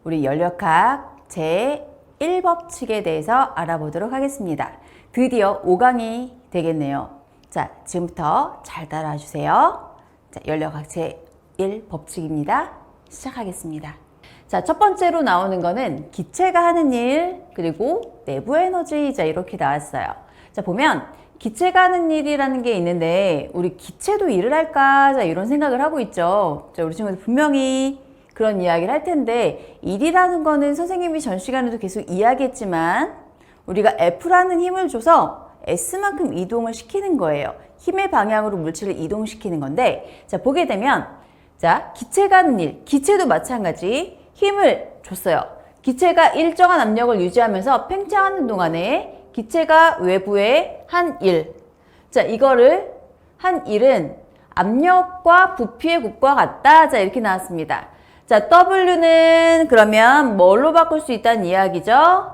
우리 연력학 제1법칙에 대해서 알아보도록 하겠습니다. 드디어 5강이 되겠네요. 자, 지금부터 잘 따라와 주세요. 자, 연력학 제1법칙입니다. 시작하겠습니다. 자, 첫 번째로 나오는 거는 기체가 하는 일, 그리고 내부 에너지. 자, 이렇게 나왔어요. 자, 보면 기체가 하는 일이라는 게 있는데 우리 기체도 일을 할까? 자, 이런 생각을 하고 있죠. 자, 우리 친구들 분명히 그런 이야기를 할 텐데, 일이라는 거는 선생님이 전 시간에도 계속 이야기했지만 우리가 F라는 힘을 줘서 S만큼 이동을 시키는 거예요. 힘의 방향으로 물질을 이동시키는 건데, 자, 보게 되면, 자, 기체가 하는 일, 기체도 마찬가지 힘을 줬어요. 기체가 일정한 압력을 유지하면서 팽창하는 동안에 기체가 외부에 한 일, 자, 이거를 한 일은 압력과 부피의 곱과 같다. 자, 이렇게 나왔습니다. 자, W는 그러면 뭘로 바꿀 수 있다는 이야기죠?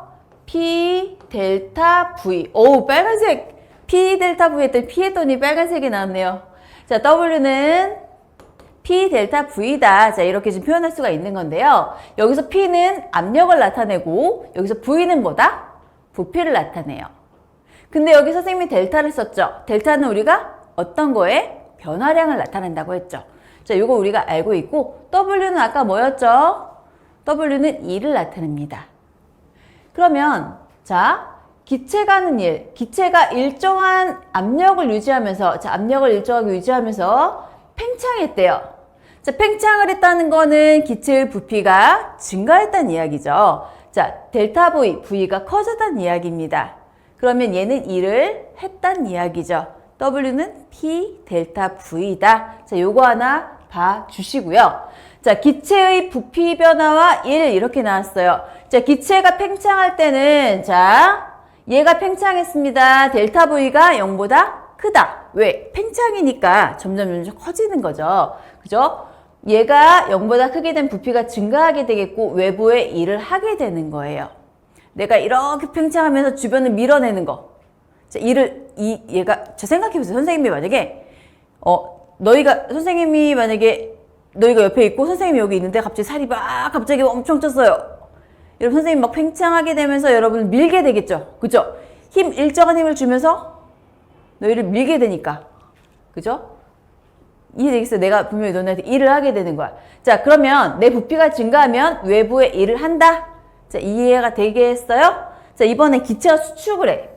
P 델타 V. 오, 빨간색. P 델타 V 했더니 P 했더니 빨간색이 나왔네요. 자, W는 P 델타 V다. 자, 이렇게 지금 표현할 수가 있는 건데요. 여기서 P는 압력을 나타내고 여기서 V는 뭐다? 부피를 나타내요. 근데 여기 선생님이 델타를 썼죠. 델타는 우리가 어떤 거에? 변화량을 나타낸다고 했죠. 자, 이거 우리가 알고 있고, W는 아까 뭐였죠? W는 일을 나타냅니다. 그러면, 자, 기체가 하는 일, 기체가 일정한 압력을 유지하면서, 자, 압력을 일정하게 유지하면서 팽창했대요. 자, 팽창을 했다는 거는 기체의 부피가 증가했다는 이야기죠. 자, 델타 V, V가 커졌다는 이야기입니다. 그러면 얘는 일을 했다는 이야기죠. W는 P 델타 V다. 자, 요거 하나 봐주시고요. 자, 기체의 부피 변화와 일 이렇게 나왔어요. 자, 기체가 팽창할 때는 자, 얘가 팽창했습니다. 델타 V가 0보다 크다. 왜? 팽창이니까 점점 커지는 거죠. 그죠? 얘가 0보다 크게 된 부피가 증가하게 되겠고 외부에 일을 하게 되는 거예요. 내가 이렇게 팽창하면서 주변을 밀어내는 거. 자, 얘가, 자, 생각해보세요. 선생님이 만약에, 선생님이 만약에, 너희가 옆에 있고, 선생님이 여기 있는데, 갑자기 엄청 쪘어요. 여러분, 선생님이 막 팽창하게 되면서 여러분을 밀게 되겠죠? 그죠? 일정한 힘을 주면서, 너희를 밀게 되니까. 그죠? 이해되겠어요? 내가 분명히 너네한테 일을 하게 되는 거야. 자, 그러면 내 부피가 증가하면 외부에 일을 한다? 자, 이해가 되겠어요? 자, 이번엔 기체가 수축을 해.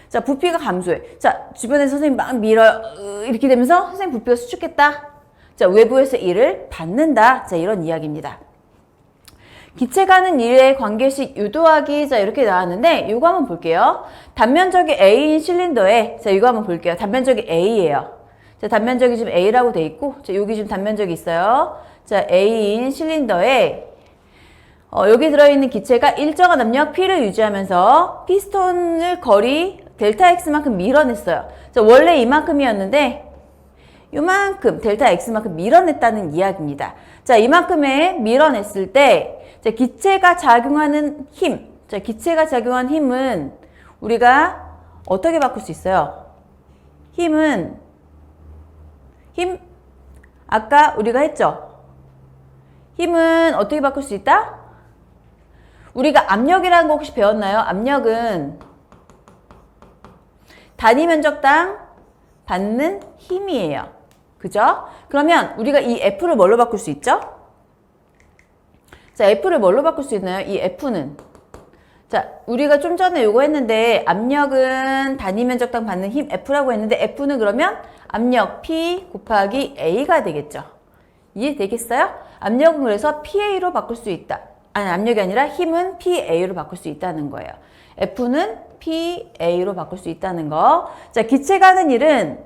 자, 부피가 감소해. 자, 주변에 선생님 막 밀어요. 이렇게 되면서 선생님 부피가 수축했다. 자, 외부에서 일을 받는다. 자, 이런 이야기입니다. 기체가 하는 일의 관계식 유도하기. 자, 이렇게 나왔는데, 이거 한번 볼게요. 단면적이 A인 실린더에, 자, 이거 한번 볼게요. 단면적이 A예요. 자, 단면적이 지금 A라고 돼 있고, 자, 여기 지금 단면적이 있어요. 자, A인 실린더에, 여기 들어있는 기체가 일정한 압력 P를 유지하면서 피스톤을 거리 델타 X만큼 밀어냈어요. 자, 원래 이만큼이었는데 요만큼 델타 X만큼 밀어냈다는 이야기입니다. 자, 이만큼에 밀어냈을 때 자, 기체가 작용하는 힘, 자, 기체가 작용한 힘은 우리가 어떻게 바꿀 수 있어요? 힘 아까 우리가 했죠? 힘은 어떻게 바꿀 수 있다? 우리가 압력이라는 거 혹시 배웠나요? 압력은 단위 면적당 받는 힘이에요. 그죠? 그러면 우리가 이 F를 뭘로 바꿀 수 있죠? 자, F를 뭘로 바꿀 수 있나요? 이 F는. 자, 우리가 좀 전에 요거 했는데 압력은 단위 면적당 받는 힘 F라고 했는데 F는 그러면 압력 P 곱하기 A가 되겠죠. 이해되겠어요? 압력은 그래서 PA로 바꿀 수 있다. 아니, 압력이 아니라 힘은 PA로 바꿀 수 있다는 거예요. F는 PA로 바꿀 수 있다는 거. 자, 기체가 하는 일은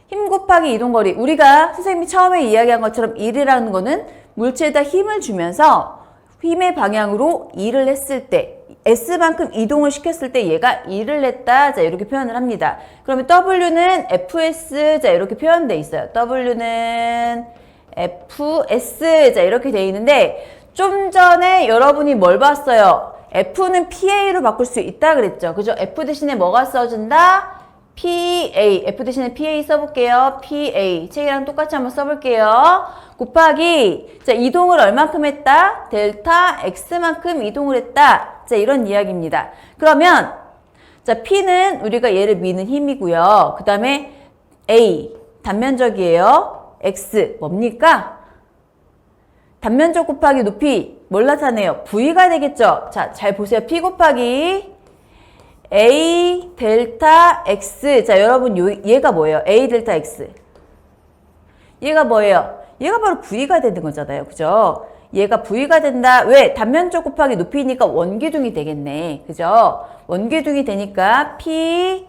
힘 곱하기 이동거리. 우리가 선생님이 처음에 이야기한 것처럼 일이라는 거는 물체에다 힘을 주면서 힘의 방향으로 일을 했을 때 S만큼 이동을 시켰을 때 얘가 일을 했다. 자, 이렇게 표현을 합니다. 그러면 W는 FS. 자, 이렇게 표현돼 있어요. W는 FS. 자, 이렇게 돼 있는데 좀 전에 여러분이 뭘 봤어요? F는 PA로 바꿀 수 있다 그랬죠. 그죠? F 대신에 뭐가 써준다? PA, F 대신에 PA 써볼게요. PA. 책이랑 똑같이 한번 써볼게요. 곱하기, 자, 이동을 얼만큼 했다? 델타 X만큼 이동을 했다. 자, 이런 이야기입니다. 그러면, 자, P는 우리가 얘를 미는 힘이고요. 그 다음에 A, 단면적이에요. X, 뭡니까? 단면적 곱하기 높이, 뭘 나타내요? V가 되겠죠? 자, 잘 보세요. P 곱하기 A 델타 X. 자, 여러분, 얘가 뭐예요? A 델타 X. 얘가 뭐예요? 얘가 바로 V가 되는 거잖아요. 그죠? 얘가 V가 된다. 왜? 단면적 곱하기 높이니까 원기둥이 되겠네. 그죠? 원기둥이 되니까 P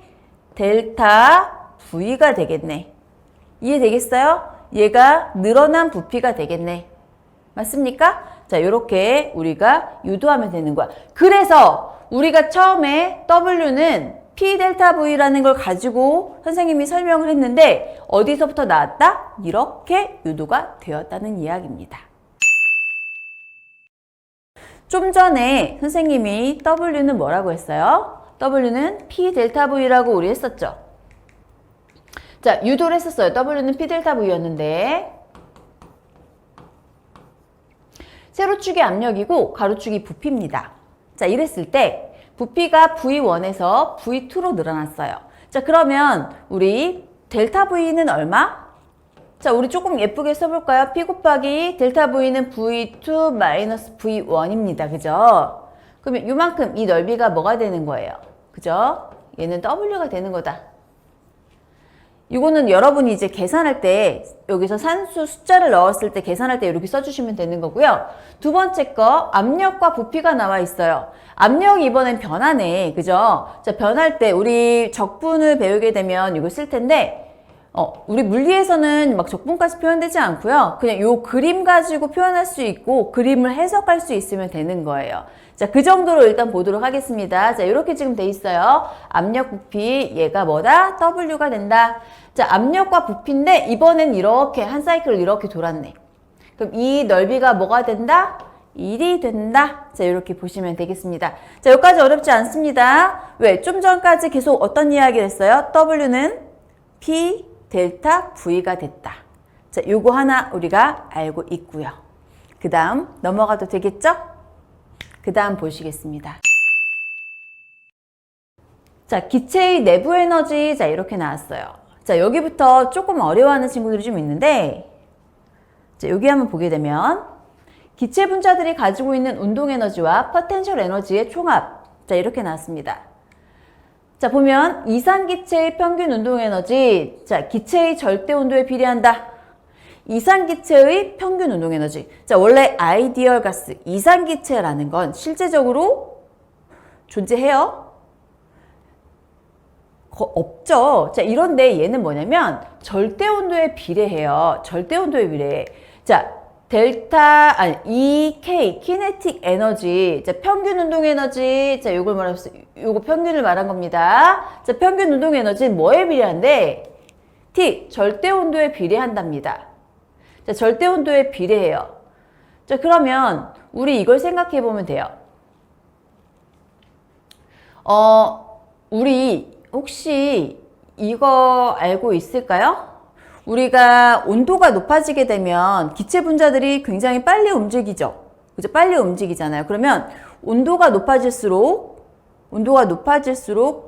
델타 V가 되겠네. 이해되겠어요? 얘가 늘어난 부피가 되겠네. 맞습니까? 자, 요렇게 우리가 유도하면 되는 거야. 그래서 우리가 처음에 W는 P 델타 V라는 걸 가지고 선생님이 설명을 했는데 어디서부터 나왔다? 이렇게 유도가 되었다는 이야기입니다. 좀 전에 선생님이 W는 뭐라고 했어요? W는 P 델타 V라고 우리 했었죠. 자, 유도를 했었어요. W는 P 델타 V였는데 세로축이 압력이고 가로축이 부피입니다. 자, 이랬을 때 부피가 V1에서 V2로 늘어났어요. 자, 그러면 우리 델타 V는 얼마? 자, 우리 조금 예쁘게 써볼까요? P 곱하기 델타 V는 V2 마이너스 V1입니다. 그죠? 그러면 요만큼 이 넓이가 뭐가 되는 거예요? 그죠? 얘는 W가 되는 거다. 이거는 여러분이 이제 계산할 때 여기서 산수 숫자를 넣었을 때 계산할 때 이렇게 써주시면 되는 거고요. 두 번째 거 압력과 부피가 나와 있어요. 압력이 이번엔 변하네. 그죠? 자, 변할 때 우리 적분을 배우게 되면 이거 쓸 텐데 우리 물리에서는 막 적분까지 표현되지 않고요. 그냥 요 그림 가지고 표현할 수 있고 그림을 해석할 수 있으면 되는 거예요. 자, 그 정도로 일단 보도록 하겠습니다. 자, 이렇게 지금 돼 있어요. 압력, 부피, 얘가 뭐다? W가 된다. 자, 압력과 부피인데 이번엔 이렇게 한 사이클을 이렇게 돌았네. 그럼 이 넓이가 뭐가 된다? 1이 된다. 자, 이렇게 보시면 되겠습니다. 자, 여기까지 어렵지 않습니다. 왜? 좀 전까지 계속 어떤 이야기를 했어요? W는 P 델타 V가 됐다. 자, 요거 하나 우리가 알고 있고요. 그 다음 넘어가도 되겠죠? 그 다음 보시겠습니다. 자, 기체의 내부 에너지. 자, 이렇게 나왔어요. 자, 여기부터 조금 어려워하는 친구들이 좀 있는데, 자, 여기 한번 보게 되면 기체 분자들이 가지고 있는 운동 에너지와 포텐셜 에너지의 총합. 자, 이렇게 나왔습니다. 자, 보면 이산기체의 평균 운동 에너지. 자, 기체의 절대 온도에 비례한다. 이산기체의 평균 운동 에너지. 자, 원래 아이디얼 가스, 이산기체라는 건 실제적으로 존재해요? 없죠. 자, 이런데 얘는 뭐냐면 절대 온도에 비례해요. 절대 온도에 비례해. 자, EK, 키네틱 에너지. 자, 평균 운동 에너지. 자, 요걸 말했어. 요거 평균을 말한 겁니다. 자, 평균 운동 에너지는 뭐에 비례한데? T, 절대 온도에 비례한답니다. 자, 절대 온도에 비례해요. 자, 그러면 우리 이걸 생각해 보면 돼요. 우리 혹시 이거 알고 있을까요? 우리가 온도가 높아지게 되면 기체 분자들이 굉장히 빨리 움직이죠. 그죠? 빨리 움직이잖아요. 그러면 온도가 높아질수록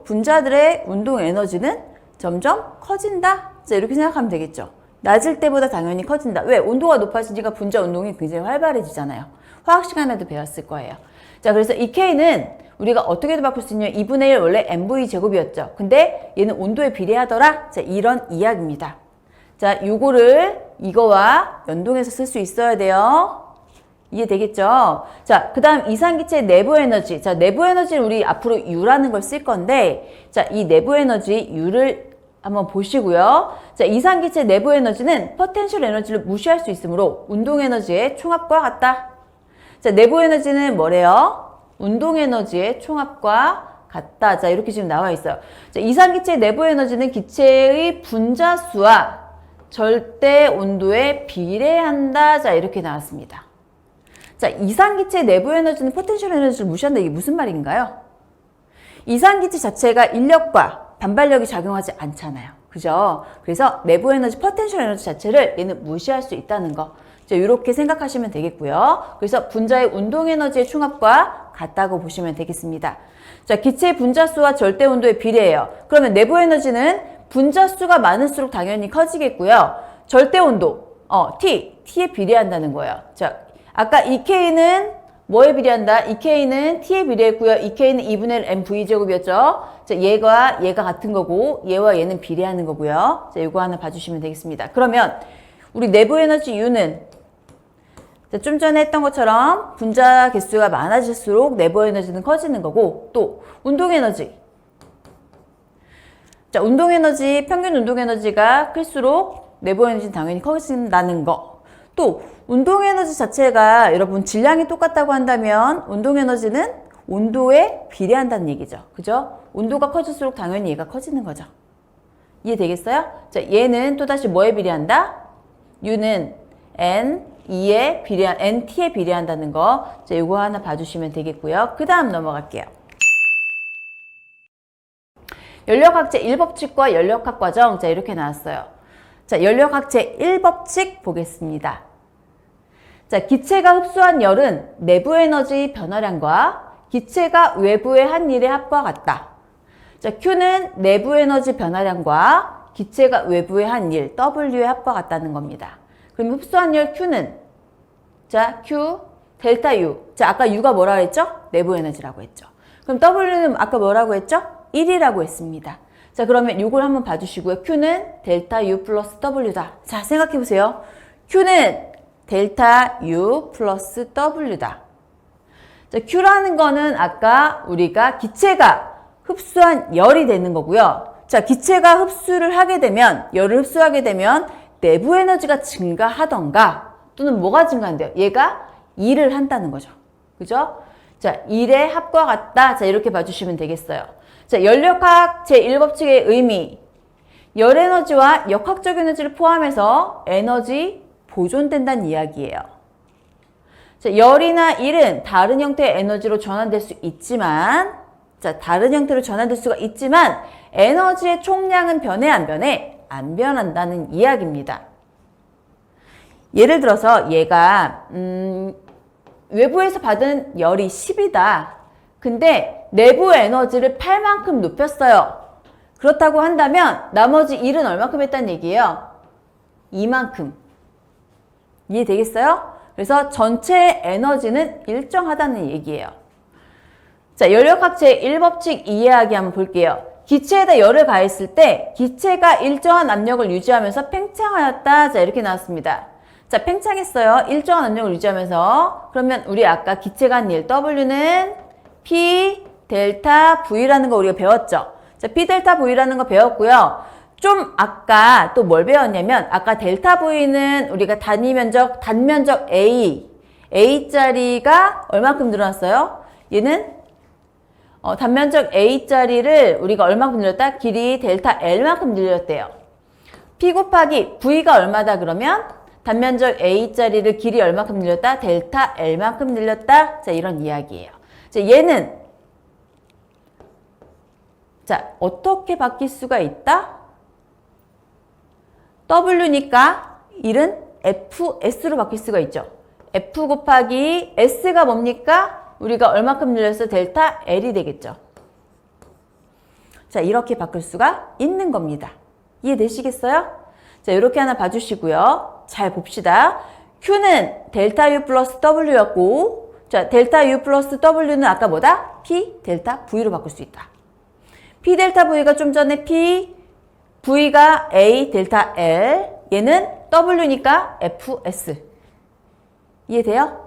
분자들의 운동 에너지는 점점 커진다. 자, 이렇게 생각하면 되겠죠. 낮을 때보다 당연히 커진다. 왜? 온도가 높아지니까 분자 운동이 굉장히 활발해지잖아요. 화학 시간에도 배웠을 거예요. 자, 그래서 이 K는 우리가 어떻게도 바꿀 수 있냐면 2분의 1 원래 mv 제곱이었죠. 근데 얘는 온도에 비례하더라. 자, 이런 이야기입니다. 자, 이거와 연동해서 쓸 수 있어야 돼요. 이해되겠죠? 자, 그 다음 이산기체 내부 에너지. 자, 내부 에너지는 우리 앞으로 U라는 걸 쓸 건데, 자, 이 내부 에너지 U를 한번 보시고요. 자, 이산기체 내부 에너지는 포텐셜 에너지를 무시할 수 있으므로 운동 에너지의 총합과 같다. 자, 내부 에너지는 뭐래요? 운동 에너지의 총합과 같다. 자, 이렇게 지금 나와 있어요. 자, 이산기체 내부 에너지는 기체의 분자 수와 절대 온도에 비례한다. 자, 이렇게 나왔습니다. 자, 이산기체 내부 에너지는 포텐셜 에너지를 무시한다. 이게 무슨 말인가요? 이산기체 자체가 인력과 반발력이 작용하지 않잖아요. 그죠? 그래서 내부 에너지, 포텐셜 에너지 자체를 얘는 무시할 수 있다는 거. 이렇게 생각하시면 되겠고요. 그래서 분자의 운동 에너지의 충합과 같다고 보시면 되겠습니다. 자, 기체의 분자수와 절대 온도의 비례예요. 그러면 내부 에너지는 분자수가 많을수록 당연히 커지겠고요. 절대 온도, T에 비례한다는 거예요. 자, 아까 EK는 뭐에 비례한다? EK는 T에 비례했고요. EK는 2분의 1 mv제곱이었죠. 자, 얘가 같은 거고 얘와 얘는 비례하는 거고요. 자, 이거 하나 봐주시면 되겠습니다. 그러면 우리 내부 에너지 U는 좀 전에 했던 것처럼 분자 개수가 많아질수록 내부 에너지는 커지는 거고, 또 운동 에너지. 자, 운동 에너지, 평균 운동 에너지가 클수록 내부 에너지는 당연히 커진다는 거. 또 운동 에너지 자체가 여러분 질량이 똑같다고 한다면 운동 에너지는 온도에 비례한다는 얘기죠. 그죠? 온도가 커질수록 당연히 얘가 커지는 거죠. 이해되겠어요? 자, 얘는 또다시 뭐에 비례한다? U는 N2에 비례한, NT에 비례한다는 거. 자, 이거 하나 봐주시면 되겠고요. 그 다음 넘어갈게요. 연력학제 1법칙과 연력학 과정. 자, 이렇게 나왔어요. 자, 연력학제 1법칙 보겠습니다. 자, 기체가 흡수한 열은 내부 에너지 변화량과 기체가 외부에 한 일의 합과 같다. 자, Q는 내부 에너지 변화량과 기체가 외부에 한 일, W의 합과 같다는 겁니다. 그럼 흡수한 열 Q는, 자, Q, 델타 U. 자, 아까 U가 뭐라 그랬죠? 내부 에너지라고 했죠. 그럼 W는 아까 뭐라고 했죠? 1이라고 했습니다. 자, 그러면 이걸 한번 봐주시고요. Q는 델타 U 플러스 W다. 자, 생각해보세요. Q는 델타 U 플러스 W다. 자, Q라는 거는 아까 우리가 기체가 흡수한 열이 되는 거고요. 자, 기체가 흡수를 하게 되면, 열을 흡수하게 되면 내부 에너지가 증가하던가 또는 뭐가 증가한대요? 얘가 일을 한다는 거죠. 그죠? 자, 일의 합과 같다. 자, 이렇게 봐주시면 되겠어요. 자, 연력학 제1법칙의 의미. 열 에너지와 역학적 에너지를 포함해서 에너지 보존된다는 이야기예요. 자, 열이나 일은 다른 형태의 에너지로 전환될 수 있지만, 자, 다른 형태로 전환될 수가 있지만 에너지의 총량은 변해 안 변해? 안 변한다는 이야기입니다. 예를 들어서 얘가 외부에서 받은 열이 10이다. 근데 내부 에너지를 8만큼 높였어요. 그렇다고 한다면 나머지 1은 얼마큼 했다는 얘기예요? 2만큼. 이해되겠어요? 그래서 전체 에너지는 일정하다는 얘기예요. 자, 연력학 제1법칙 이해하기 한번 볼게요. 기체에다 열을 가했을 때 기체가 일정한 압력을 유지하면서 팽창하였다. 자, 이렇게 나왔습니다. 자, 팽창했어요. 일정한 압력을 유지하면서. 그러면 우리 아까 기체가 한 일 W는 P 델타 V라는 거 우리가 배웠죠. 자, P 델타 V라는 거 배웠고요. 좀 아까 또 뭘 배웠냐면 아까 델타 V는 우리가 단면적 A짜리가 얼마큼 늘어났어요? 얘는 단면적 A짜리를 우리가 얼마큼 늘렸다? 길이 델타 L만큼 늘렸대요. P 곱하기 V가 얼마다 그러면? 단면적 A짜리를 길이 얼마큼 늘렸다? 델타 L만큼 늘렸다. 자, 이런 이야기예요. 자, 얘는 자, 어떻게 바뀔 수가 있다? W니까 1은 FS로 바뀔 수가 있죠. F 곱하기 S가 뭡니까? 우리가 얼마큼 늘렸어? 델타 L이 되겠죠. 자, 이렇게 바꿀 수가 있는 겁니다. 이해되시겠어요? 자, 이렇게 하나 봐주시고요. 잘 봅시다. Q는 델타 U 플러스 W였고, 자, 델타 U 플러스 W는 아까 뭐다? P 델타 V로 바꿀 수 있다. P 델타 V가 좀 전에 P, V가 A 델타 L, 얘는 W니까 FS. 이해돼요?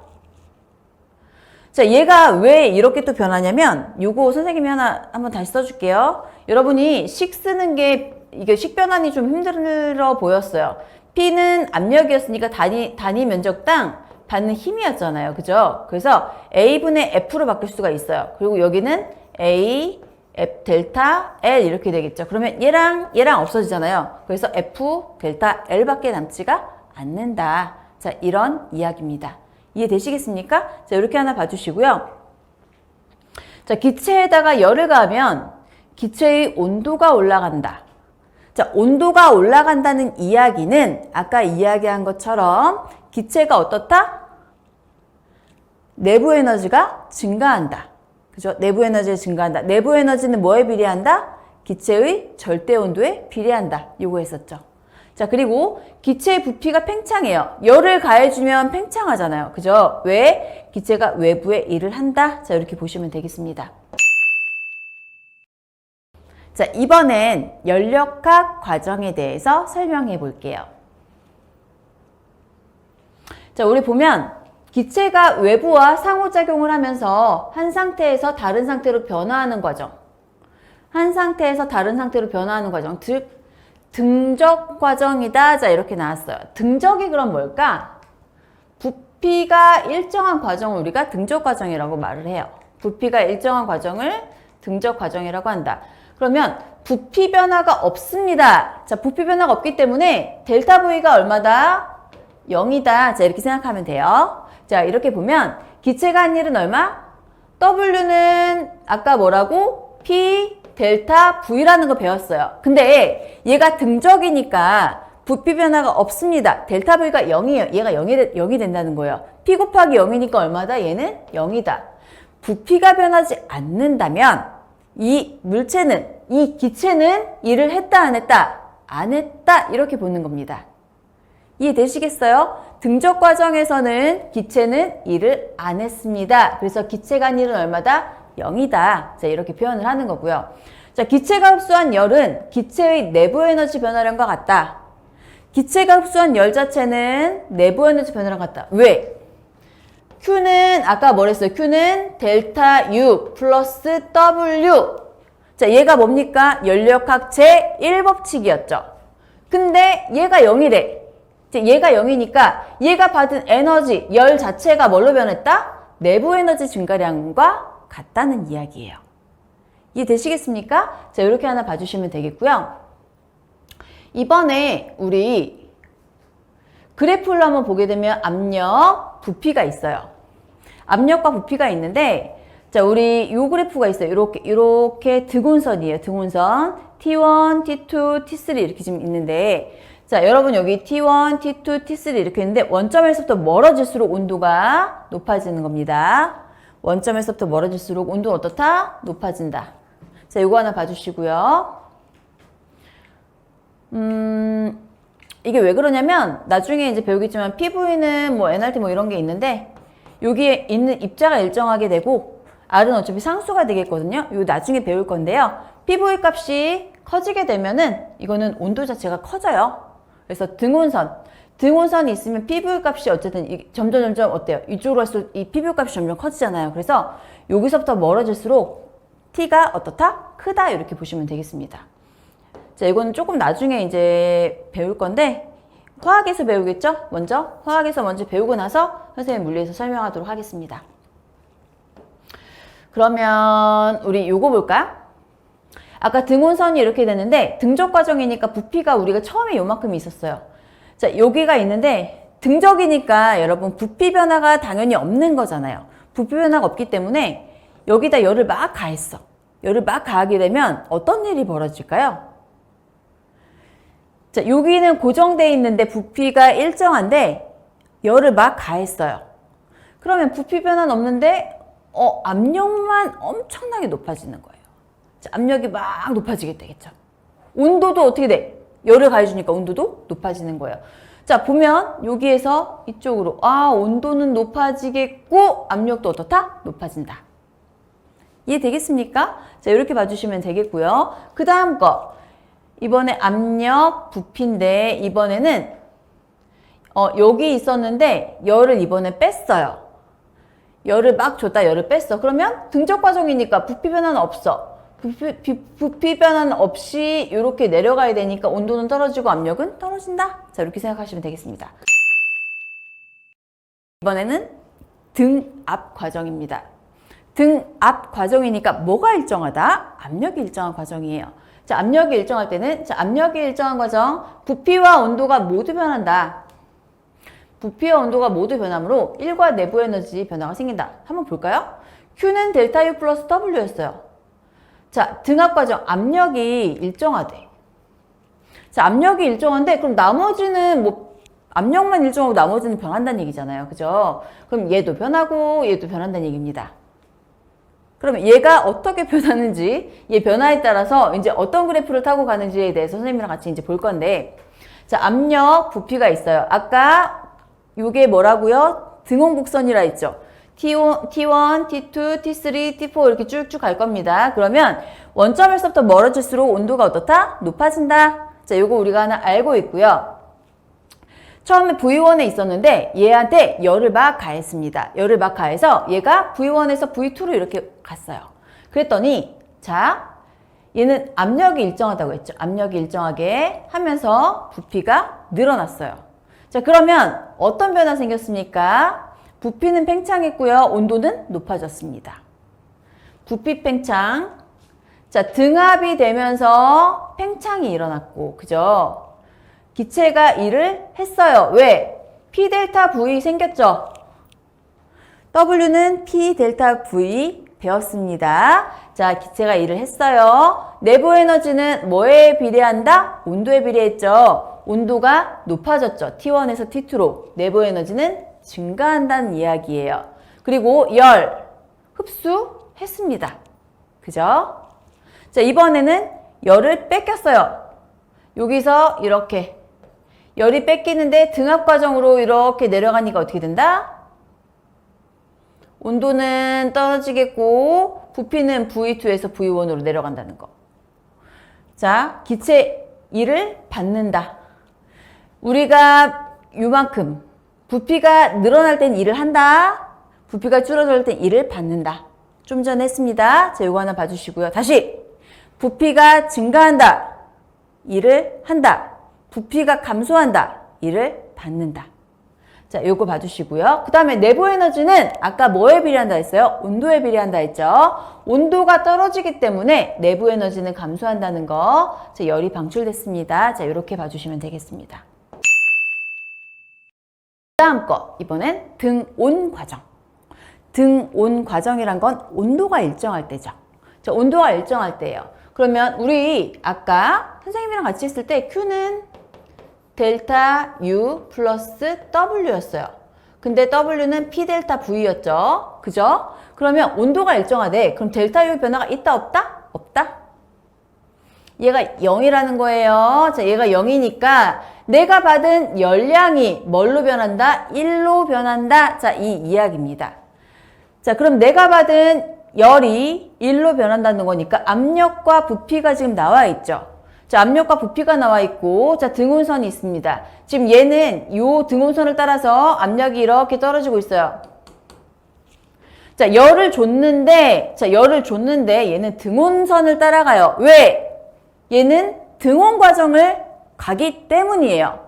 자, 얘가 왜 이렇게 또 변하냐면 요거 선생님이 하나 한번 다시 써줄게요. 여러분이 식 쓰는 게 이게 식 변환이 좀 힘들어 보였어요. P는 압력이었으니까 단위 면적당 받는 힘이었잖아요. 그죠? 그래서 A분의 F로 바뀔 수가 있어요. 그리고 여기는 A, F 델타 L 이렇게 되겠죠. 그러면 얘랑 없어지잖아요. 그래서 F 델타 L밖에 남지가 않는다. 자, 이런 이야기입니다. 이해되시겠습니까? 자, 이렇게 하나 봐주시고요. 자, 기체에다가 열을 가하면 기체의 온도가 올라간다. 자, 온도가 올라간다는 이야기는 아까 이야기한 것처럼 기체가 어떻다? 내부 에너지가 증가한다. 그죠? 내부 에너지가 증가한다. 내부 에너지는 뭐에 비례한다? 기체의 절대 온도에 비례한다. 요거 했었죠. 자, 그리고 기체의 부피가 팽창해요. 열을 가해주면 팽창하잖아요. 그죠? 왜? 기체가 외부에 일을 한다. 자, 이렇게 보시면 되겠습니다. 자, 이번엔 연력학 과정에 대해서 설명해 볼게요. 자, 우리 보면 기체가 외부와 상호작용을 하면서 한 상태에서 다른 상태로 변화하는 과정. 한 상태에서 다른 상태로 변화하는 과정. 즉, 등적 과정이다. 자, 이렇게 나왔어요. 등적이 그럼 뭘까? 부피가 일정한 과정을 우리가 등적 과정이라고 말을 해요. 부피가 일정한 과정을 등적 과정이라고 한다. 그러면 부피 변화가 없습니다. 자, 부피 변화가 없기 때문에 델타 V가 얼마다? 0이다. 자, 이렇게 생각하면 돼요. 자, 이렇게 보면 기체가 한 일은 얼마? W는 아까 뭐라고? P 델타 V라는 거 배웠어요. 근데 얘가 등적이니까 부피 변화가 없습니다. 델타 V가 0이에요. 얘가 0이 된다는 거예요. P 곱하기 0이니까 얼마다? 얘는 0이다. 부피가 변하지 않는다면 이 물체는, 이 기체는 일을 했다, 안 했다? 안 했다. 이렇게 보는 겁니다. 이해되시겠어요? 등적 과정에서는 기체는 일을 안 했습니다. 그래서 기체가 한 일은 얼마다? 0이다. 자, 이렇게 표현을 하는 거고요. 자, 기체가 흡수한 열은 기체의 내부 에너지 변화량과 같다. 기체가 흡수한 열 자체는 내부 에너지 변화량 같다. 왜? Q는 아까 뭐랬어요? Q는 델타 U 플러스 W. 자, 얘가 뭡니까? 연력학 제1법칙이었죠. 근데 얘가 0이래. 얘가 0이니까 얘가 받은 에너지, 열 자체가 뭘로 변했다? 내부 에너지 증가량과 같다는 이야기예요. 이해되시겠습니까? 자, 이렇게 하나 봐주시면 되겠고요. 이번에 우리 그래프를 한번 보게 되면 압력, 부피가 있어요. 압력과 부피가 있는데, 자, 우리 요 그래프가 있어요. 이렇게 등운선이에요. 등운선. T1, T2, T3 이렇게 지금 있는데, 자, 여러분 여기 T1, T2, T3 이렇게 있는데 원점에서부터 멀어질수록 온도가 높아지는 겁니다. 원점에서부터 멀어질수록 온도는 어떻다? 높아진다. 자, 이거 하나 봐주시고요. 이게 왜 그러냐면 나중에 이제 배우겠지만 PV는 뭐 NRT 뭐 이런 게 있는데 여기에 있는 입자가 일정하게 되고 R은 어차피 상수가 되겠거든요. 이거 나중에 배울 건데요. PV 값이 커지게 되면은 이거는 온도 자체가 커져요. 그래서 등온선이 있으면 PV 값이 어쨌든 점점 어때요? 이쪽으로 갈수록 이 PV 값이 점점 커지잖아요. 그래서 여기서부터 멀어질수록 T가 어떻다? 크다. 이렇게 보시면 되겠습니다. 자, 이거는 조금 나중에 이제 배울 건데 화학에서 배우겠죠? 화학에서 먼저 배우고 나서 선생님 물리에서 설명하도록 하겠습니다. 그러면 우리 요거 볼까요? 아까 등온선이 이렇게 되는데 등적 과정이니까 부피가 우리가 처음에 요만큼이 있었어요. 자, 여기가 있는데 등적이니까 여러분 부피 변화가 당연히 없는 거잖아요. 부피 변화가 없기 때문에 여기다 열을 막 가했어. 열을 막 가하게 되면 어떤 일이 벌어질까요? 자, 여기는 고정되어 있는데 부피가 일정한데 열을 막 가했어요. 그러면 부피 변화는 없는데 압력만 엄청나게 높아지는 거예요. 자, 압력이 막 높아지게 되겠죠. 온도도 어떻게 돼? 열을 가해주니까 온도도 높아지는 거예요. 자, 보면 여기에서 이쪽으로 온도는 높아지겠고 압력도 어떻다? 높아진다. 이해되겠습니까? 자, 이렇게 봐주시면 되겠고요. 그 다음 거 이번에 압력, 부피인데 이번에는 여기 있었는데 열을 이번에 뺐어요. 열을 막 줬다 열을 뺐어. 그러면 등적 과정이니까 부피 변화는 없어. 부피 변화는 없이 이렇게 내려가야 되니까 온도는 떨어지고 압력은 떨어진다. 자, 이렇게 생각하시면 되겠습니다. 이번에는 등압 과정입니다. 등압 과정이니까 뭐가 일정하다? 압력이 일정한 과정이에요. 자, 압력이 일정할 때는 압력이 일정한 과정, 부피와 온도가 모두 변한다. 부피와 온도가 모두 변함으로 일과 내부 에너지 변화가 생긴다. 한번 볼까요? Q는 델타 U 플러스 W였어요. 자, 등압 과정, 압력이 일정하대. 자, 압력이 일정한데 그럼 나머지는 뭐 압력만 일정하고 나머지는 변한다는 얘기잖아요. 그죠? 그럼 얘도 변하고 얘도 변한다는 얘기입니다. 그러면 얘가 어떻게 변하는지, 얘 변화에 따라서 이제 어떤 그래프를 타고 가는지에 대해서 선생님이랑 같이 이제 볼 건데, 자, 압력, 부피가 있어요. 아까 요게 뭐라고요? 등원곡선이라 했죠. T1, T2, T3, T4 이렇게 쭉쭉 갈 겁니다. 그러면 원점에서부터 멀어질수록 온도가 어떻다? 높아진다. 자, 요거 우리가 하나 알고 있고요. 처음에 V1에 있었는데 얘한테 열을 막 가했습니다. 열을 막 가해서 얘가 V1에서 V2로 이렇게 갔어요. 그랬더니 자, 얘는 압력이 일정하다고 했죠. 압력이 일정하게 하면서 부피가 늘어났어요. 자, 그러면 어떤 변화 생겼습니까? 부피는 팽창했고요. 온도는 높아졌습니다. 부피 팽창. 자, 등압이 되면서 팽창이 일어났고, 그죠? 기체가 일을 했어요. 왜? P 델타 V 생겼죠? W는 P 델타 V 배웠습니다. 자, 기체가 일을 했어요. 내부 에너지는 뭐에 비례한다? 온도에 비례했죠. 온도가 높아졌죠. T1에서 T2로. 내부 에너지는 증가한다는 이야기예요. 그리고 열, 흡수했습니다. 그죠? 자, 이번에는 열을 뺏겼어요. 여기서 이렇게 열이 뺏기는데 등압 과정으로 이렇게 내려가니까 어떻게 된다? 온도는 떨어지겠고 부피는 V2에서 V1으로 내려간다는 거. 자, 기체 일을 받는다. 우리가 요만큼 부피가 늘어날 땐 일을 한다. 부피가 줄어들 땐 일을 받는다. 좀 전에 했습니다. 자, 요거 하나 봐주시고요. 다시 부피가 증가한다. 일을 한다. 부피가 감소한다. 일을 받는다. 자, 요거 봐주시고요. 그 다음에 내부 에너지는 아까 뭐에 비례한다 했어요? 온도에 비례한다 했죠. 온도가 떨어지기 때문에 내부 에너지는 감소한다는 거. 자, 열이 방출됐습니다. 자, 요렇게 봐주시면 되겠습니다. 다음 거, 이번엔 등온 과정. 등온 과정이란 건 온도가 일정할 때죠. 자, 온도가 일정할 때예요. 그러면 우리 아까 선생님이랑 같이 했을 때 Q는 델타 U 플러스 W였어요. 근데 W는 P 델타 V였죠. 그죠? 그러면 온도가 일정하대. 그럼 델타 U 변화가 있다 없다? 없다? 얘가 0이라는 거예요. 자, 얘가 0이니까 내가 받은 열량이 뭘로 변한다? 1로 변한다. 자, 이 이야기입니다. 자, 그럼 내가 받은 열이 1로 변한다는 거니까 압력과 부피가 지금 나와 있죠. 자, 압력과 부피가 나와 있고, 자, 등온선이 있습니다. 지금 얘는 요 등온선을 따라서 압력이 이렇게 떨어지고 있어요. 자, 열을 줬는데 얘는 등온선을 따라가요. 왜? 얘는 등온 과정을 가기 때문이에요.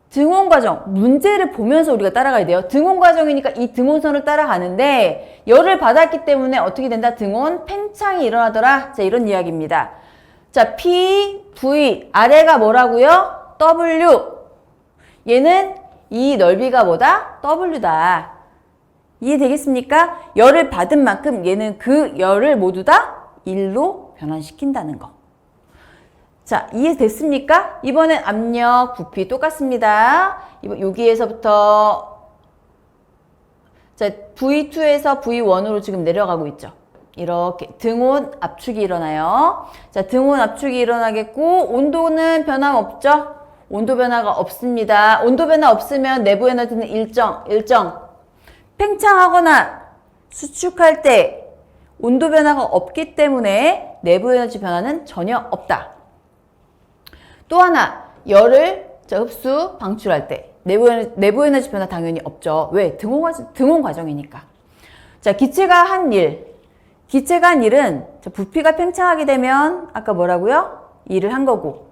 등온 과정, 문제를 보면서 우리가 따라가야 돼요. 등온 과정이니까 이 등온선을 따라가는데 열을 받았기 때문에 어떻게 된다? 등온 팽창이 일어나더라. 자, 이런 이야기입니다. 자, P, V, 아래가 뭐라고요? W. 얘는 이 넓이가 뭐다? W다. 이해되겠습니까? 열을 받은 만큼 얘는 그 열을 모두 다 1로 변환시킨다는 거. 자, 이해됐습니까? 이번엔 압력, 부피 똑같습니다. 여기에서부터 자, V2에서 V1으로 지금 내려가고 있죠. 이렇게 등온 압축이 일어나요. 자, 등온 압축이 일어나겠고 온도는 변함없죠? 온도 변화가 없습니다. 온도 변화 없으면 내부 에너지는 일정. 팽창하거나 수축할 때 온도 변화가 없기 때문에 내부 에너지 변화는 전혀 없다. 또 하나, 열을 흡수, 방출할 때 내부 에너지 변화 당연히 없죠. 왜? 등온 과정이니까. 자, 기체가 한 일은 부피가 팽창하게 되면 아까 뭐라고요? 일을 한 거고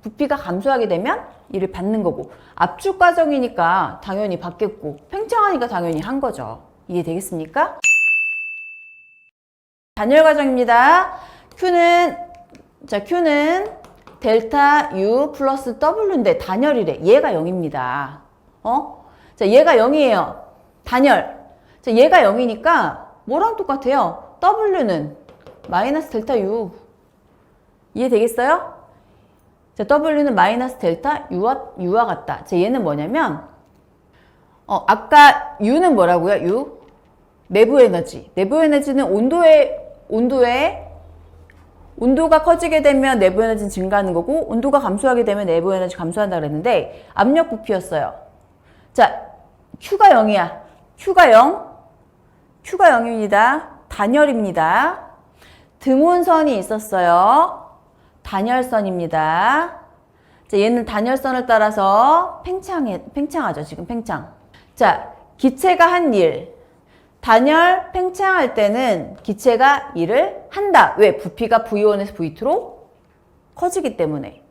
부피가 감소하게 되면 일을 받는 거고 압축 과정이니까 당연히 받겠고 팽창하니까 당연히 한 거죠. 이해되겠습니까? 단열 과정입니다. Q는 델타 U 플러스 W인데 단열이래. 얘가 0입니다. 자, 얘가 0이에요. 단열. 자, 얘가 0이니까 뭐랑 똑같아요? W는 마이너스 델타 U. 이해되겠어요? 자, W는 마이너스 델타 U와 같다. 자, 얘는 뭐냐면 아까 U는 뭐라고요? U? 내부 에너지. 내부 에너지는 온도가 커지게 되면 내부 에너지는 증가하는 거고, 온도가 감소하게 되면 내부 에너지 감소한다 그랬는데, 압력 부피였어요. 자, Q가 0이야. Q가 0. Q가 0입니다. 단열입니다. 등온선이 있었어요. 단열선입니다. 자, 얘는 단열선을 따라서 팽창하죠. 지금 팽창. 자, 기체가 한 일. 단열, 팽창할 때는 기체가 일을 한다. 왜? 부피가 V1에서 V2로 커지기 때문에.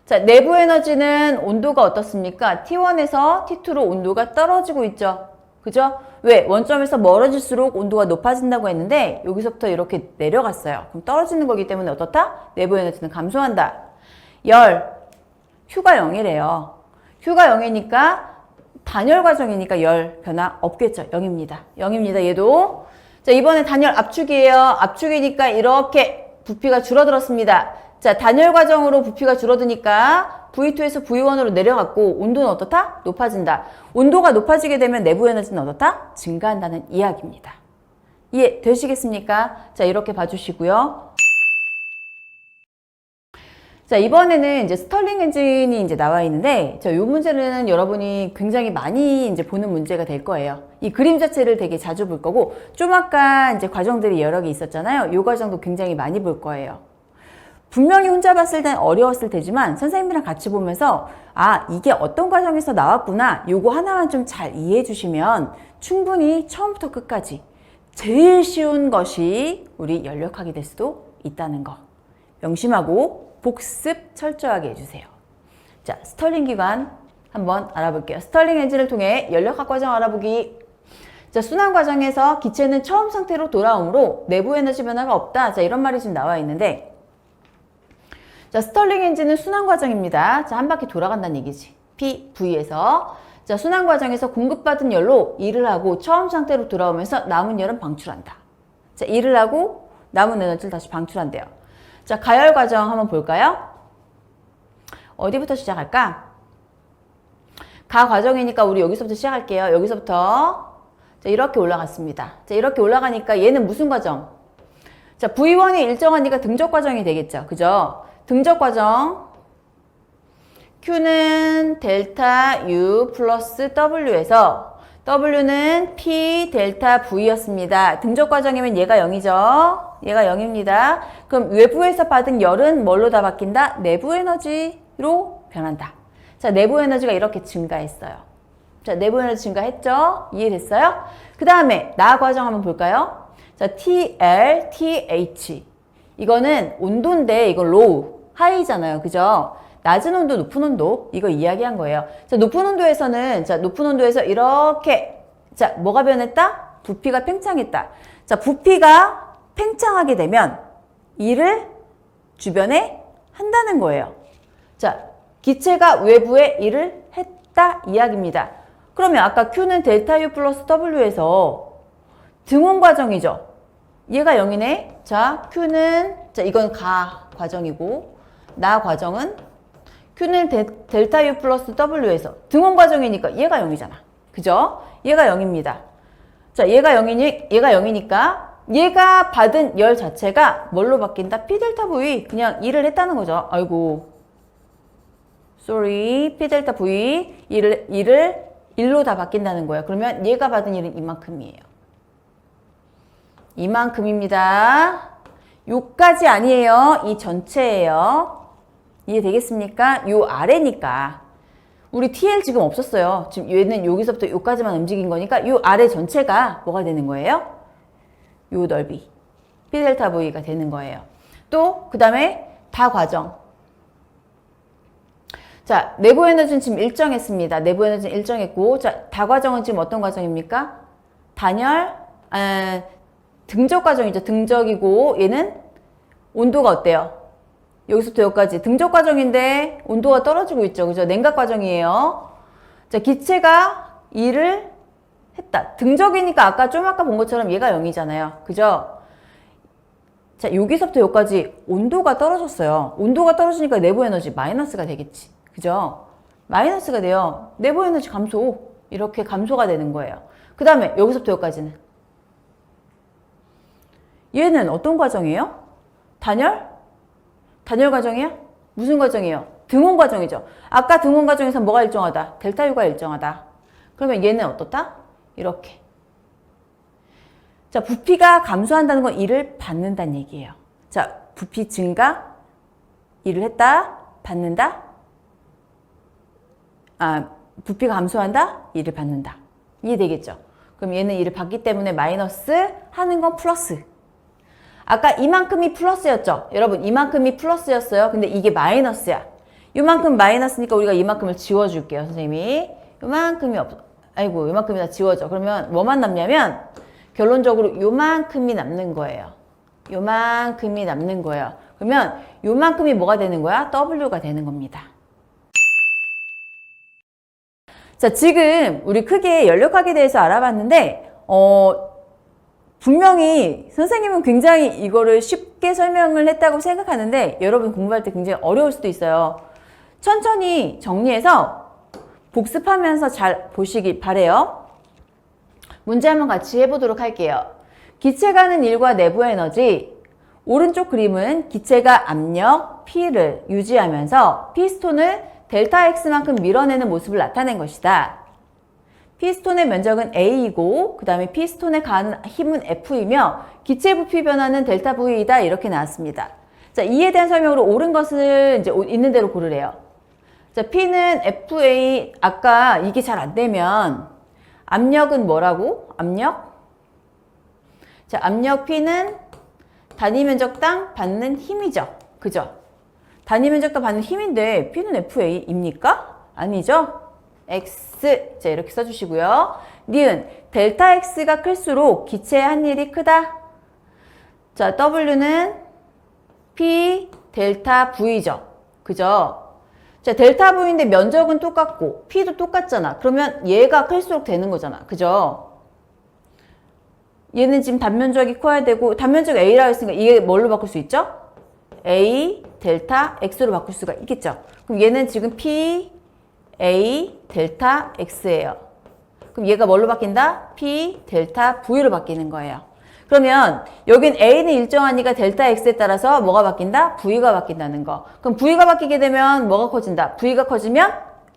자, 내부 에너지는 온도가 어떻습니까? T1에서 T2로 온도가 떨어지고 있죠. 그죠? 왜? 원점에서 멀어질수록 온도가 높아진다고 했는데 여기서부터 이렇게 내려갔어요. 그럼 떨어지는 거기 때문에 어떻다? 내부 에너지는 감소한다. 열, Q가 0이래요. Q가 0이니까 단열 과정이니까 열 변화 없겠죠. 0입니다. 0입니다. 얘도. 자, 이번에 단열 압축이에요. 압축이니까 이렇게 부피가 줄어들었습니다. 자, 단열 과정으로 부피가 줄어드니까 V2에서 V1으로 내려갔고 온도는 어떻다? 높아진다. 온도가 높아지게 되면 내부 에너지는 어떻다? 증가한다는 이야기입니다. 이해 되시겠습니까? 자, 이렇게 봐주시고요. 자, 이번에는 이제 스털링 엔진이 이제 나와 있는데, 이 문제는 여러분이 굉장히 많이 이제 보는 문제가 될 거예요. 이 그림 자체를 되게 자주 볼 거고, 좀 아까 이제 과정들이 여러 개 있었잖아요. 이 과정도 굉장히 많이 볼 거예요. 분명히 혼자 봤을 땐 어려웠을 테지만, 선생님이랑 같이 보면서, 아, 이게 어떤 과정에서 나왔구나, 요거 하나만 좀 잘 이해해 주시면, 충분히 처음부터 끝까지 제일 쉬운 것이 우리 연력학이 될 수도 있다는 거. 명심하고, 복습 철저하게 해주세요. 자, 스털링 기관 한번 알아볼게요. 스털링 엔진을 통해 연력학 과정 알아보기. 자, 순환 과정에서 기체는 처음 상태로 돌아오므로 내부 에너지 변화가 없다. 자, 이런 말이 지금 나와 있는데, 자, 스털링 엔진은 순환 과정입니다. 자, 한 바퀴 돌아간다는 얘기지. PV에서. 자, 순환 과정에서 공급받은 열로 일을 하고 처음 상태로 돌아오면서 남은 열은 방출한다. 자, 일을 하고 남은 에너지를 다시 방출한대요. 자, 가열 과정 한번 볼까요? 어디부터 시작할까? 가 과정이니까 우리 여기서부터 시작할게요. 여기서부터. 자, 이렇게 올라갔습니다. 자, 이렇게 올라가니까 얘는 무슨 과정? 자, V1이 일정하니까 등적 과정이 되겠죠. 그죠? 등적 과정. Q는 델타 U 플러스 W에서 W는 P 델타 V였습니다. 등적 과정이면 얘가 0이죠. 얘가 0입니다. 그럼 외부에서 받은 열은 뭘로 다 바뀐다? 내부 에너지로 변한다. 자, 내부 에너지가 이렇게 증가했어요. 자, 내부 에너지 증가했죠? 이해됐어요? 그 다음에 나 과정 한번 볼까요? 자, TL, TH. 이거는 온도인데 이건 low, high잖아요. 그죠? 낮은 온도, 높은 온도, 이거 이야기한 거예요. 자, 높은 온도에서는, 자, 높은 온도에서 이렇게, 자, 뭐가 변했다? 부피가 팽창했다. 자, 부피가 팽창하게 되면 일을 주변에 한다는 거예요. 자, 기체가 외부에 일을 했다 이야기입니다. 그러면 아까 Q는 델타 U 플러스 W에서 등온 과정이죠. 얘가 0이네. 자, Q는, 자, 이건 가 과정이고, 나 과정은 Q는 델타 U 플러스 W에서 등온 과정이니까 얘가 0이잖아. 그죠? 얘가 0입니다. 자, 얘가 0이니까 얘가 받은 열 자체가 뭘로 바뀐다? P 델타 V. 그냥 일을 했다는 거죠. 아이고. sorry. P 델타 V. 일을 1로 다 바뀐다는 거예요. 그러면 얘가 받은 일은 이만큼이에요. 이만큼입니다. 요까지 아니에요. 이 전체예요. 이해되겠습니까? 요 아래니까. 우리 TL 지금 없었어요. 지금 얘는 여기서부터 요까지만 움직인 거니까 요 아래 전체가 뭐가 되는 거예요? 요 넓이. P 델타 V가 되는 거예요. 또, 그 다음에 다 과정. 자, 내부 에너지는 지금 일정했습니다. 내부 에너지는 일정했고, 자, 다 과정은 지금 어떤 과정입니까? 단열, 등적 과정이죠. 등적이고, 얘는 온도가 어때요? 여기서부터 여기까지 등적 과정인데 온도가 떨어지고 있죠. 그죠? 냉각 과정이에요. 자, 기체가 일을 했다. 등적이니까 아까 좀 아까 본 것처럼 얘가 0이잖아요. 그죠? 자, 여기서부터 여기까지 온도가 떨어졌어요. 온도가 떨어지니까 내부 에너지 마이너스가 되겠지. 그죠? 마이너스가 돼요. 내부 에너지 감소. 이렇게 감소가 되는 거예요. 그 다음에 여기서부터 여기까지는. 얘는 어떤 과정이에요? 단열? 단열 과정이야? 무슨 과정이에요? 등온 과정이죠. 아까 등온 과정에서 뭐가 일정하다? 델타 U가 일정하다. 그러면 얘는 어떻다? 이렇게. 자, 부피가 감소한다는 건 E를 받는다는 얘기예요. 자, 부피 증가, E를 했다, 받는다. 아, 부피가 감소한다, E를 받는다. 이해되겠죠? 그럼 얘는 E를 받기 때문에 마이너스 하는 건 플러스. 아까 이만큼이 플러스였죠? 여러분, 이만큼이 플러스였어요. 근데 이게 마이너스야. 이만큼 마이너스니까 우리가 이만큼을 지워줄게요, 선생님이. 이만큼이 아이고, 이만큼이 다 지워져. 그러면 뭐만 남냐면 결론적으로 요만큼이 남는 거예요. 요만큼이 남는 거예요. 그러면 요만큼이 뭐가 되는 거야? W가 되는 겁니다. 자, 지금 우리 크게 연력학에 대해서 알아봤는데 분명히 선생님은 굉장히 이거를 쉽게 설명을 했다고 생각하는데 여러분 공부할 때 굉장히 어려울 수도 있어요. 천천히 정리해서 복습하면서 잘 보시길 바래요. 문제 한번 같이 해보도록 할게요. 기체가 하는 일과 내부 에너지. 오른쪽 그림은 기체가 압력 P를 유지하면서 피스톤을 델타 X만큼 밀어내는 모습을 나타낸 것이다. 피스톤의 면적은 A이고 그 다음에 피스톤에 가한 힘은 F이며 기체 부피 변화는 델타 V이다. 이렇게 나왔습니다. 자, 이에 대한 설명으로 옳은 것을 이제 있는 대로 고르래요. 자, P는 FA. 아까 이게 잘 안 되면 압력은 뭐라고? 압력? 자, 압력 P는 단위 면적당 받는 힘이죠. 그죠? 단위 면적당 받는 힘인데 P는 FA입니까? 아니죠? X. 자, 이렇게 써주시고요. 니은 델타 X가 클수록 기체의 한 일이 크다. 자, W는 P 델타 V죠. 그죠? 자, 델타 V인데 면적은 똑같고 P도 똑같잖아. 그러면 얘가 클수록 되는 거잖아. 그죠? 얘는 지금 단면적이 커야 되고 단면적 A라고 했으니까 이게 뭘로 바꿀 수 있죠? A 델타 X로 바꿀 수가 있겠죠. 그럼 얘는 지금 P A 델타 X예요. 그럼 얘가 뭘로 바뀐다? P 델타 V로 바뀌는 거예요. 그러면 여긴 A는 일정하니까 델타 X에 따라서 뭐가 바뀐다? V가 바뀐다는 거. 그럼 V가 바뀌게 되면 뭐가 커진다? V가 커지면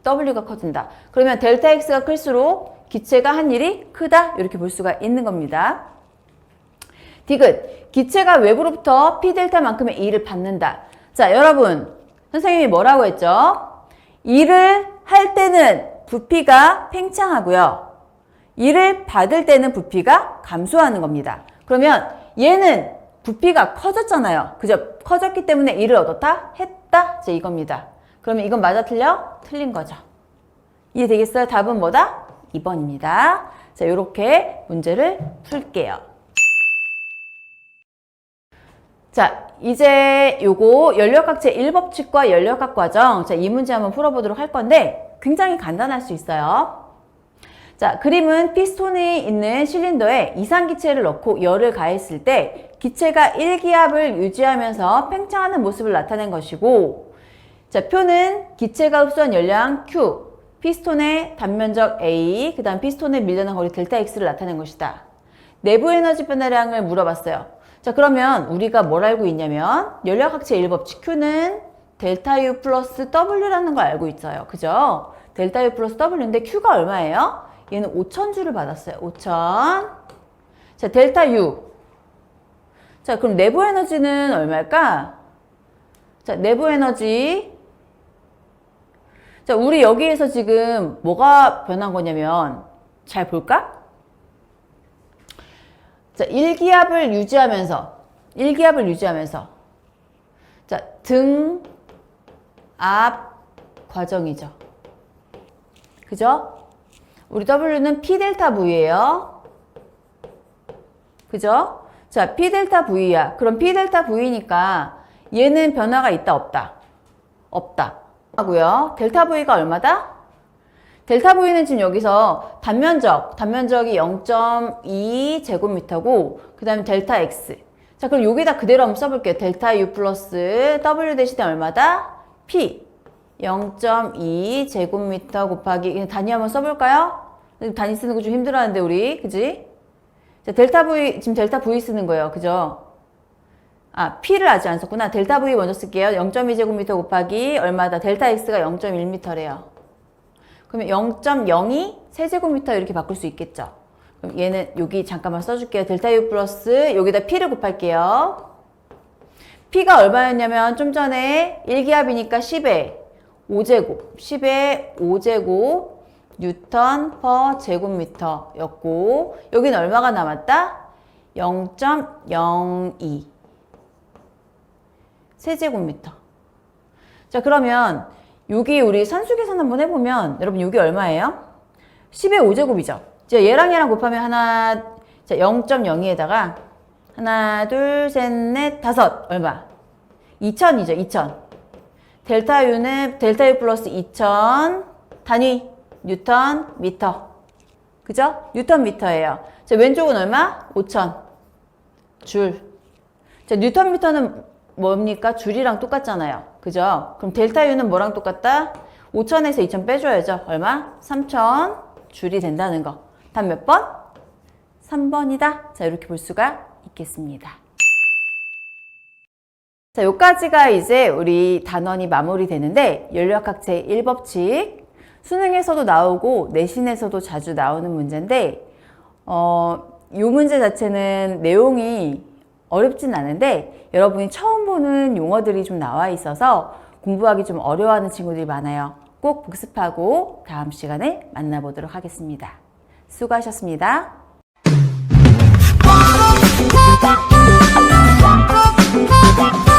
W가 커진다. 그러면 델타 X가 클수록 기체가 한 일이 크다. 이렇게 볼 수가 있는 겁니다. 디귿. 기체가 외부로부터 P 델타만큼의 E를 받는다. 자, 여러분. 선생님이 뭐라고 했죠? E를 할 때는 부피가 팽창하고요. E를 받을 때는 부피가 감소하는 겁니다. 그러면 얘는 부피가 커졌잖아요. 그죠? 커졌기 때문에 E를 얻었다? 했다? 이제 이겁니다. 그러면 이건 맞아 틀려? 틀린 거죠. 이해되겠어요? 답은 뭐다? 2번입니다. 자, 이렇게 문제를 풀게요. 자, 이제 요거 연력학 제1법칙과 연력학 과정. 자, 이 문제 한번 풀어보도록 할 건데 굉장히 간단할 수 있어요. 자, 그림은 피스톤이 있는 실린더에 이산기체를 넣고 열을 가했을 때 기체가 1기압을 유지하면서 팽창하는 모습을 나타낸 것이고, 자, 표는 기체가 흡수한 열량 Q, 피스톤의 단면적 A, 그 다음 피스톤에 밀려난 거리 델타 X를 나타낸 것이다. 내부 에너지 변화량을 물어봤어요. 자, 그러면 우리가 뭘 알고 있냐면 연력학체 1법칙 Q는 델타 U 플러스 W라는 걸 알고 있어요. 그죠? 델타 U 플러스 W인데 Q가 얼마예요? 얘는 5,000J를 받았어요. 5,000. 자, 델타 U. 자, 그럼 내부 에너지는 얼마일까? 자, 내부 에너지. 자, 우리 여기에서 지금 뭐가 변한 거냐면 잘 볼까? 자, 1기압을 유지하면서 자, 등, 앞 과정이죠. 그죠? 우리 W는 P 델타 V예요. 그죠? 자, P 델타 V야. 그럼 P 델타 V니까 얘는 변화가 있다, 없다? 없다. 하고요. 델타 V가 얼마다? 델타 V는 지금 여기서 단면적이 0.2 제곱미터고, 그 다음에 델타 X. 자, 그럼 여기다 그대로 한번 써볼게요. 델타 U 플러스 W 대신에 얼마다? P 0.2 제곱미터 곱하기 그냥 단위 한번 써볼까요? 단위 쓰는 거 좀 힘들어하는데 우리 그지? 자, 델타 V 지금 델타 V 쓰는 거예요. 그죠? 아, P를 아직 안 썼구나. 델타 V 먼저 쓸게요. 0.2 제곱미터 곱하기 얼마다? 델타 X가 0.1m래요. 그러면 0.02 세제곱미터 이렇게 바꿀 수 있겠죠? 그럼 얘는 여기 잠깐만 써줄게요. 델타 U 플러스 여기다 P를 곱할게요. P가 얼마였냐면 좀 전에 1기압이니까 10의 5제곱 10의 5제곱 뉴턴 퍼 제곱미터 였고 여기는 얼마가 남았다? 0.02 세제곱미터. 자, 그러면 여기 우리 산수 계산 한번 해보면 여러분 여기 얼마예요? 10의 5제곱이죠. 자, 얘랑 얘랑 곱하면 하나, 자, 0.02에다가 하나, 둘, 셋, 넷, 다섯 얼마? 2000이죠. 2000. 델타 U는 델타 U 플러스 2000 단위 뉴턴 미터. 그죠? 뉴턴 미터예요. 자, 왼쪽은 얼마? 5000 줄. 자, 뉴턴 미터는 뭡니까? 줄이랑 똑같잖아요. 그죠? 그럼 델타 U는 뭐랑 똑같다? 5000에서 2000 빼줘야죠. 얼마? 3000 줄이 된다는 거. 답 몇 번? 3번이다. 자, 이렇게 볼 수가 있겠습니다. 자, 여기까지가 이제 우리 단원이 마무리되는데 연료학학 제1법칙 수능에서도 나오고 내신에서도 자주 나오는 문제인데 이 문제 자체는 내용이 어렵진 않은데 여러분이 처음 보는 용어들이 좀 나와 있어서 공부하기 좀 어려워하는 친구들이 많아요. 꼭 복습하고 다음 시간에 만나보도록 하겠습니다. 수고하셨습니다. Thank you.